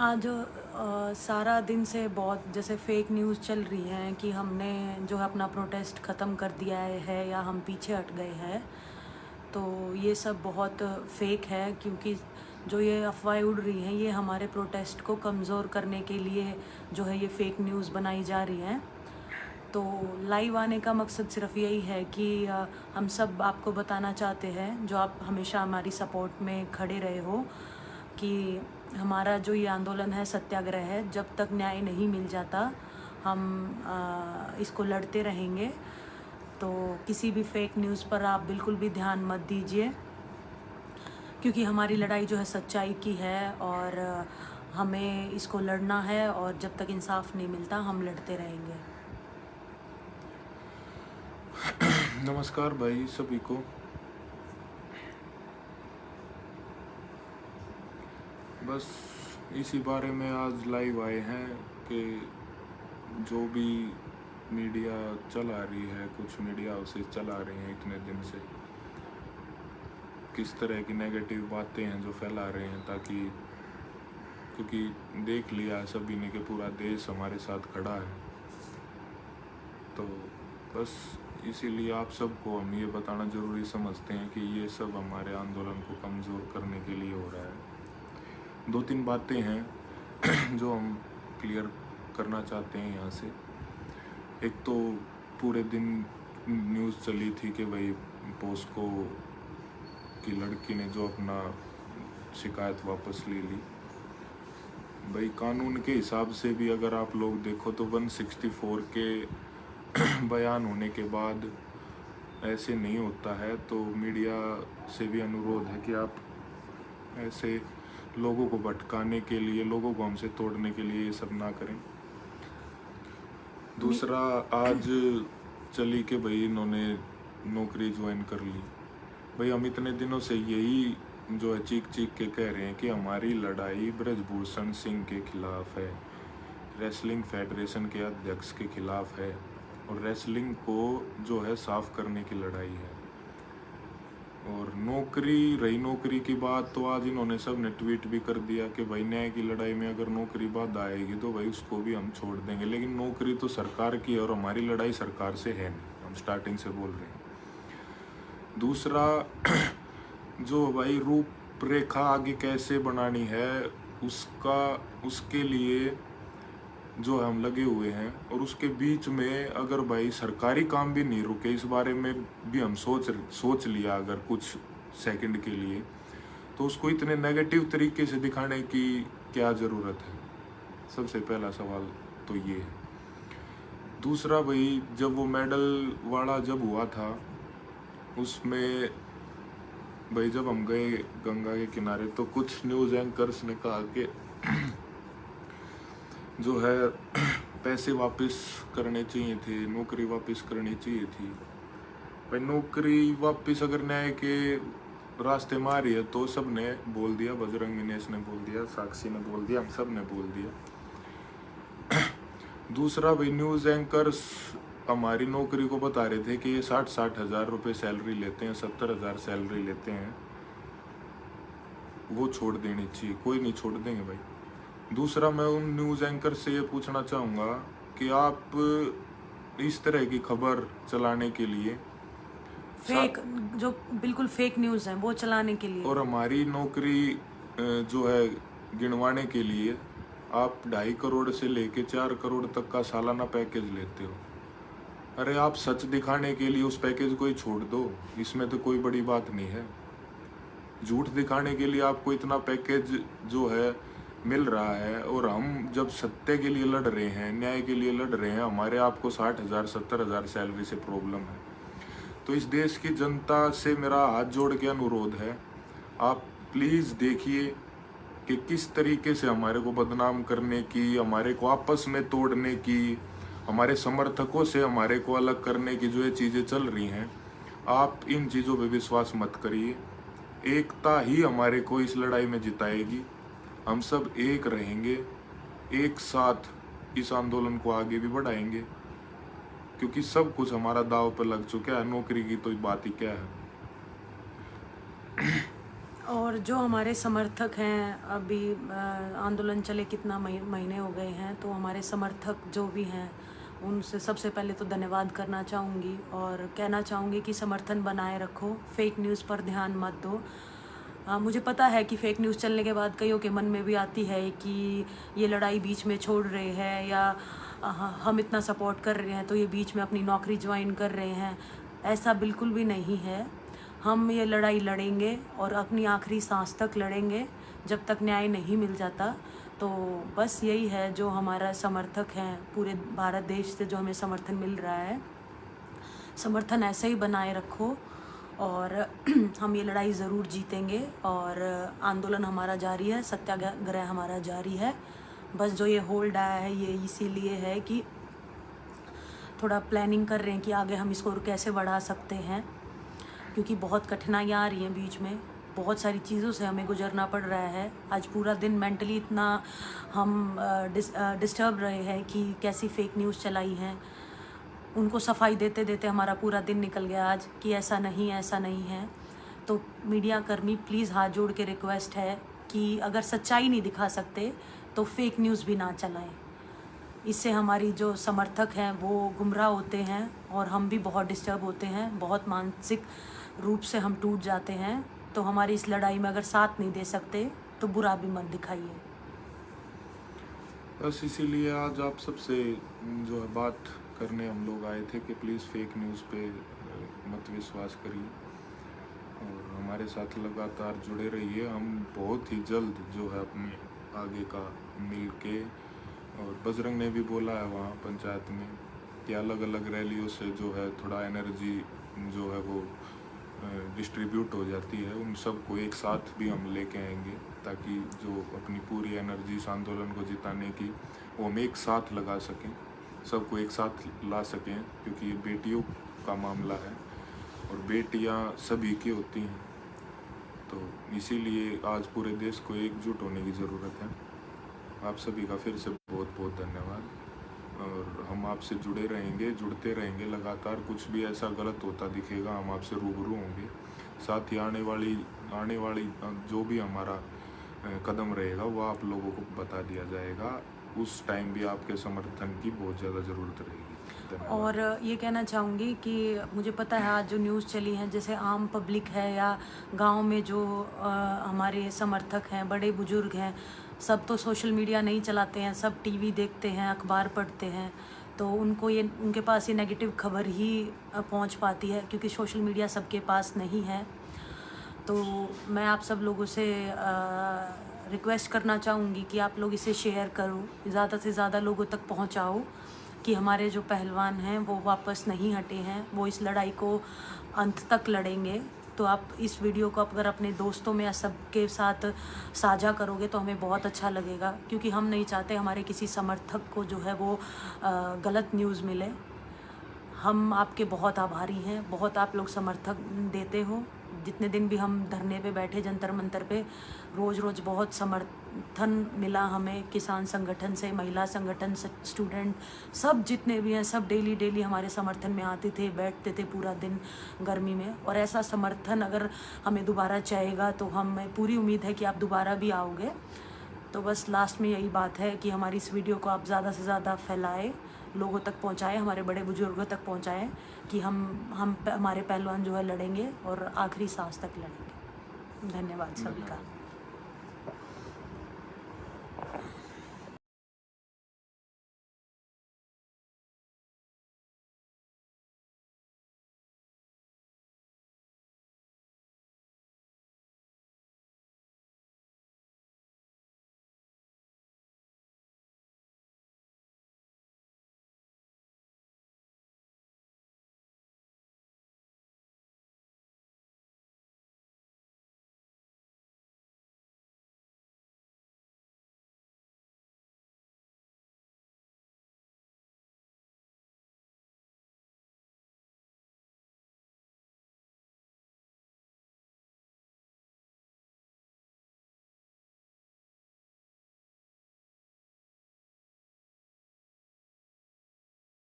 आज सारा दिन से बहुत जैसे फेक न्यूज़ चल रही है कि हमने जो है अपना प्रोटेस्ट ख़त्म कर दिया है या हम पीछे हट गए हैं। तो ये सब बहुत फेक है, क्योंकि जो ये अफवाहें उड़ रही हैं ये हमारे प्रोटेस्ट को कमज़ोर करने के लिए जो है ये फेक न्यूज़ बनाई जा रही हैं। तो लाइव आने का मकसद सिर्फ यही है कि हम सब आपको बताना चाहते हैं, जो आप हमेशा हमारी सपोर्ट में खड़े रहे हो, कि हमारा जो ये आंदोलन है, सत्याग्रह है, जब तक न्याय नहीं मिल जाता हम इसको लड़ते रहेंगे। तो किसी भी फेक न्यूज़ पर आप बिल्कुल भी ध्यान मत दीजिए, क्योंकि हमारी लड़ाई जो है सच्चाई की है और हमें इसको लड़ना है, और जब तक इंसाफ नहीं मिलता हम लड़ते रहेंगे। नमस्कार भाई सभी को। बस इसी बारे में आज लाइव आए हैं कि जो भी मीडिया चला रही है, कुछ मीडिया हाउसेस चला रहे हैं इतने दिन से, किस तरह की नेगेटिव बातें हैं जो फैला रहे हैं, ताकि क्योंकि देख लिया सभी ने कि पूरा देश हमारे साथ खड़ा है। तो बस इसीलिए आप सबको हम ये बताना ज़रूरी समझते हैं कि ये सब हमारे आंदोलन को कमज़ोर करने के लिए हो रहा है। दो तीन बातें हैं जो हम क्लियर करना चाहते हैं यहाँ से। एक तो पूरे दिन न्यूज़ चली थी कि भाई पोस्को की लड़की ने जो अपना शिकायत वापस ले ली। भाई कानून के हिसाब से भी अगर आप लोग देखो तो 164 के बयान होने के बाद ऐसे नहीं होता है। तो मीडिया से भी अनुरोध है कि आप ऐसे लोगों को भटकाने के लिए, लोगों को हमसे तोड़ने के लिए ये सब ना करें। दूसरा, आज चली कि भाई इन्होंने नौकरी ज्वाइन कर ली। भाई हम इतने दिनों से यही जो है चीख चीख के कह रहे हैं कि हमारी लड़ाई ब्रजभूषण सिंह के खिलाफ है, रेसलिंग फेडरेशन के अध्यक्ष के खिलाफ है, और रेसलिंग को जो है साफ करने की लड़ाई है। और नौकरी की बात, तो आज इन्होंने सब ने ट्वीट भी कर दिया कि भाई न्याय की लड़ाई में अगर नौकरी बाधा आएगी तो भाई उसको भी हम छोड़ देंगे। लेकिन नौकरी तो सरकार की है और हमारी लड़ाई सरकार से है नहीं, हम स्टार्टिंग से बोल रहे हैं। दूसरा, जो भाई रूपरेखा आगे कैसे बनानी है उसके लिए जो हम लगे हुए हैं, और उसके बीच में अगर भाई सरकारी काम भी नहीं रुके, इस बारे में भी हम सोच लिया अगर कुछ सेकंड के लिए, तो उसको इतने नेगेटिव तरीके से दिखाने की क्या ज़रूरत है। सबसे पहला सवाल तो ये है। दूसरा, भाई जब वो मेडल वाला जब हुआ था, उसमें भाई जब हम गए गंगा के किनारे तो कुछ न्यूज़ एंकर्स ने कहा कि जो है पैसे वापस करने चाहिए थे, नौकरी वापस करनी चाहिए थी। भाई नौकरी वापस अगर न्याय के रास्ते में आ रही है तो सब ने बोल दिया, बजरंग विनेश ने बोल दिया, साक्षी ने बोल दिया, हम सब ने बोल दिया। दूसरा, भाई न्यूज़ एंकर्स हमारी नौकरी को बता रहे थे कि ये 60 हज़ार रुपये सैलरी लेते हैं, 70 हज़ार सैलरी लेते हैं, वो छोड़ देनी चाहिए। कोई नहीं छोड़ देंगे भाई। दूसरा, मैं उन न्यूज़ एंकर से ये पूछना चाहूँगा कि आप इस तरह की खबर चलाने के लिए फेक, जो बिल्कुल फेक न्यूज़ हैं वो चलाने के लिए, और हमारी नौकरी जो है गिनवाने के लिए आप 2.5 करोड़ से लेके 4 करोड़ तक का सालाना पैकेज लेते हो। अरे आप सच दिखाने के लिए उस पैकेज को ही छोड़ दो, इसमें तो कोई बड़ी बात नहीं है। झूठ दिखाने के लिए आपको इतना पैकेज जो है मिल रहा है, और हम जब सत्य के लिए लड़ रहे हैं, न्याय के लिए लड़ रहे हैं, हमारे आपको 60 हज़ार 70 हज़ार सैलरी से प्रॉब्लम है। तो इस देश की जनता से मेरा हाथ जोड़ के अनुरोध है, आप प्लीज़ देखिए कि किस तरीके से हमारे को बदनाम करने की, हमारे को आपस में तोड़ने की, हमारे समर्थकों से हमारे को अलग करने की जो ये चीज़ें चल रही हैं, आप इन चीज़ों पे विश्वास मत करिए। एकता ही हमारे को इस लड़ाई में जिताएगी। हम सब एक रहेंगे, एक साथ इस आंदोलन को आगे भी बढ़ाएंगे, क्योंकि सब कुछ हमारा दांव पर लग चुका है। नौकरी की तो बात ही क्या है। और जो हमारे समर्थक हैं, अभी आंदोलन चले कितना महीने हो गए हैं, तो हमारे समर्थक जो भी हैं उनसे सबसे पहले तो धन्यवाद करना चाहूँगी और कहना चाहूँगी कि समर्थन बनाए रखो, फेक न्यूज़ पर ध्यान मत दो। मुझे पता है कि फ़ेक न्यूज़ चलने के बाद कईयों के मन में भी आती है कि ये लड़ाई बीच में छोड़ रहे हैं या हम इतना सपोर्ट कर रहे हैं तो ये बीच में अपनी नौकरी ज्वाइन कर रहे हैं। ऐसा बिल्कुल भी नहीं है। हम ये लड़ाई लड़ेंगे और अपनी आखिरी सांस तक लड़ेंगे जब तक न्याय नहीं मिल जाता। तो बस यही है जो हमारा समर्थक हैं, पूरे भारत देश से जो हमें समर्थन मिल रहा है, समर्थन ऐसे ही बनाए रखो और हम ये लड़ाई ज़रूर जीतेंगे और आंदोलन हमारा जारी है, सत्याग्रह हमारा जारी है। बस जो ये होल्ड आया है ये इसीलिए है कि थोड़ा प्लानिंग कर रहे हैं कि आगे हम इसको कैसे बढ़ा सकते हैं, क्योंकि बहुत कठिनाइयाँ आ रही हैं बीच में, बहुत सारी चीज़ों से हमें गुजरना पड़ रहा है। आज पूरा दिन मेंटली इतना हम डिस्टर्ब रहे हैं कि कैसी फ़ेक न्यूज़ चलाई हैं, उनको सफाई देते देते हमारा पूरा दिन निकल गया आज कि ऐसा नहीं है। तो मीडिया कर्मी प्लीज़ हाथ जोड़ के रिक्वेस्ट है कि अगर सच्चाई नहीं दिखा सकते तो फेक न्यूज़ भी ना चलाएं। इससे हमारी जो समर्थक हैं वो गुमराह होते हैं और हम भी बहुत डिस्टर्ब होते हैं, बहुत मानसिक रूप से हम टूट जाते हैं। तो हमारी इस लड़ाई में अगर साथ नहीं दे सकते तो बुरा भी मत दिखाइए। बस इसीलिए आज आप सबसे जो है बात करने हम लोग आए थे कि प्लीज़ फेक न्यूज़ पे मत विश्वास करिए और हमारे साथ लगातार जुड़े रहिए। हम बहुत ही जल्द जो है अपने आगे का मिल के, और बजरंग ने भी बोला है वहाँ पंचायत में कि अलग अलग रैलियों से जो है थोड़ा एनर्जी जो है वो डिस्ट्रीब्यूट हो जाती है, उन सबको एक साथ भी हम लेके आएंगे ताकि जो अपनी पूरी एनर्जी इस आंदोलन को जिताने की वो हम एक साथ लगा सकें, सबको एक साथ ला सकें, क्योंकि ये बेटियों का मामला है और बेटियां सभी की होती हैं। तो इसीलिए आज पूरे देश को एकजुट होने की ज़रूरत है। आप सभी का फिर से बहुत बहुत धन्यवाद और हम आपसे जुड़े रहेंगे, जुड़ते रहेंगे लगातार। कुछ भी ऐसा गलत होता दिखेगा हम आपसे रूबरू होंगे। साथ ही आने वाली जो भी हमारा कदम रहेगा वो आप लोगों को बता दिया जाएगा। उस टाइम भी आपके समर्थन की बहुत ज़्यादा ज़रूरत रहेगी। और ये कहना चाहूँगी कि मुझे पता है आज जो न्यूज़ चली है, जैसे आम पब्लिक है या गांव में जो हमारे समर्थक हैं, बड़े बुजुर्ग हैं, सब तो सोशल मीडिया नहीं चलाते हैं, सब टीवी देखते हैं, अखबार पढ़ते हैं, तो उनके पास ये नेगेटिव खबर ही पहुंच पाती है क्योंकि सोशल मीडिया सबके पास नहीं है। तो मैं आप सब लोगों से रिक्वेस्ट करना चाहूँगी कि आप लोग इसे शेयर करो, ज़्यादा से ज़्यादा लोगों तक पहुँचाओ कि हमारे जो पहलवान हैं वो वापस नहीं हटे हैं, वो इस लड़ाई को अंत तक लड़ेंगे। तो आप इस वीडियो को अगर अपने दोस्तों में या सबके साथ साझा करोगे तो हमें बहुत अच्छा लगेगा, क्योंकि हम नहीं चाहते हमारे किसी समर्थक को जो है वो गलत न्यूज़ मिले। हम आपके बहुत आभारी हैं, बहुत आप लोग समर्थक देते हो। जितने दिन भी हम धरने पे बैठे जंतर मंतर पे, रोज़ बहुत समर्थन मिला हमें, किसान संगठन से, महिला संगठन से, स्टूडेंट, सब जितने भी हैं सब डेली हमारे समर्थन में आते थे, बैठते थे पूरा दिन गर्मी में। और ऐसा समर्थन अगर हमें दोबारा चाहेगा तो हमें पूरी उम्मीद है कि आप दोबारा भी आओगे। तो बस लास्ट में यही बात है कि हमारी इस वीडियो को आप ज़्यादा से ज़्यादा फैलाएं, लोगों तक पहुंचाएं, हमारे बड़े बुजुर्गों तक पहुंचाएं कि हमारे पहलवान जो है लड़ेंगे और आखिरी सांस तक लड़ेंगे। धन्यवाद सभी का।